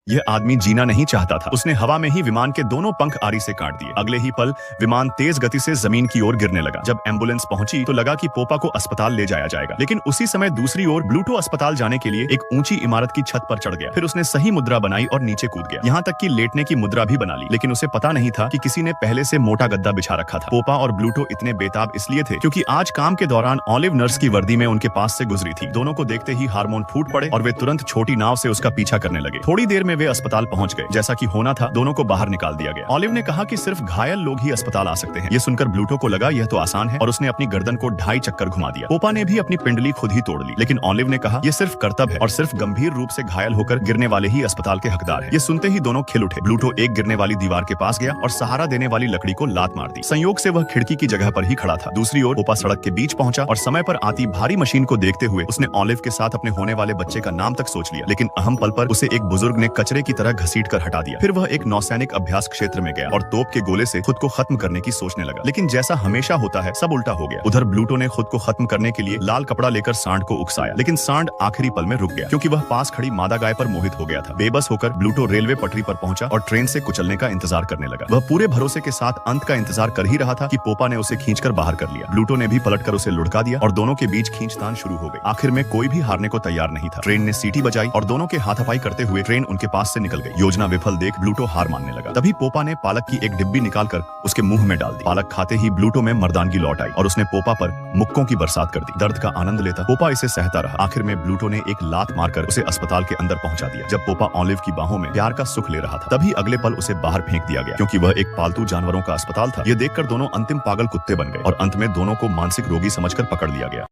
यह आदमी जीना नहीं चाहता था। उसने हवा में ही विमान के दोनों पंख आरी से काट दिए। अगले ही पल विमान तेज गति से जमीन की ओर गिरने लगा। जब एम्बुलेंस पहुंची तो लगा कि पोपा को अस्पताल ले जाया जाएगा, लेकिन उसी समय दूसरी ओर ब्लूटो अस्पताल जाने के लिए एक ऊंची इमारत की छत पर चढ़ गया। फिर उसने सही मुद्रा बनाई और नीचे कूद गया। यहाँ तक कि लेटने की मुद्रा भी बना ली, लेकिन उसे पता नहीं था कि किसी ने पहले से मोटा गद्दा बिछा रखा था। पोपा और ब्लूटो इतने बेताब इसलिए थे क्योंकि आज काम के दौरान ऑलिव नर्स की वर्दी में उनके पास से गुजरी थी। दोनों को देखते ही हार्मोन फूट पड़े और वे तुरंत छोटी नाव से उसका पीछा करने लगे। थोड़ी देर में वे अस्पताल पहुंच गए। जैसा कि होना था, दोनों को बाहर निकाल दिया गया। ऑलिव ने कहा कि सिर्फ घायल लोग ही अस्पताल आ सकते हैं। ये सुनकर ब्लूटो को लगा यह तो आसान है और उसने अपनी गर्दन को 2.5 चक्कर घुमा दिया। पोपा ने भी अपनी पिंडली खुद ही तोड़ ली, लेकिन ऑलिव ने कहा यह सिर्फ कर्तव्य है और सिर्फ गंभीर रूप से घायल होकर गिरने वाले ही अस्पताल के हकदार हैं। ये सुनते ही दोनों खिल उठे। ब्लूटो एक गिरने वाली दीवार के पास गया और सहारा देने वाली लकड़ी को लात मार दी। संयोग से वह खिड़की की जगह पर ही खड़ा था। दूसरी ओर पोपा सड़क के बीच पहुंचा और समय पर आती भारी मशीन को देखते हुए उसने ऑलिव के साथ अपने होने वाले बच्चे का नाम तक सोच लिया, लेकिन अहम पल पर उसे एक बुजुर्ग ने कचरे की तरह घसीट कर हटा दिया। फिर वह एक नौसैनिक अभ्यास क्षेत्र में गया और तोप के गोले से खुद को खत्म करने की सोचने लगा, लेकिन जैसा हमेशा होता है सब उल्टा हो गया। उधर ब्लूटो ने खुद को खत्म करने के लिए लाल कपड़ा लेकर सांड को उकसाया, लेकिन सांड आखिरी पल में रुक गया क्योंकि वह पास खड़ी मादा गाय पर मोहित हो गया था। बेबस होकर ब्लूटो रेलवे पटरी पर पहुंचा और ट्रेन से कुचलने का इंतजार करने लगा। वह पूरे भरोसे के साथ अंत का इंतजार कर ही रहा था कि पोपा ने उसे खींचकर बाहर कर लिया। ब्लूटो ने भी पलटकर उसे लुढ़का दिया और दोनों के बीच खींचतान शुरू हो गई। आखिर में कोई भी हारने को तैयार नहीं था। ट्रेन ने सीटी बजाई और दोनों के हाथापाई करते हुए ट्रेन उनके पास से निकल गई। योजना विफल देख ब्लूटो हार मानने लगा। तभी पोपा ने पालक की एक डिब्बी निकालकर उसके मुंह में डाल दी। पालक खाते ही ब्लूटो में मर्दानगी लौट आई और उसने पोपा पर मुक्कों की बरसात कर दी। दर्द का आनंद लेता पोपा इसे सहता रहा। आखिर में ब्लूटो ने एक लात मारकर उसे अस्पताल के अंदर पहुंचा दिया। जब पोपा ऑलिव की बाहों में प्यार का सुख ले रहा था, तभी अगले पल उसे बाहर फेंक दिया गया क्योंकि वह एक पालतू जानवरों का अस्पताल था। ये देखकर दोनों अंतिम पागल कुत्ते बन गए और अंत में दोनों को मानसिक रोगी समझकर पकड़ लिया गया।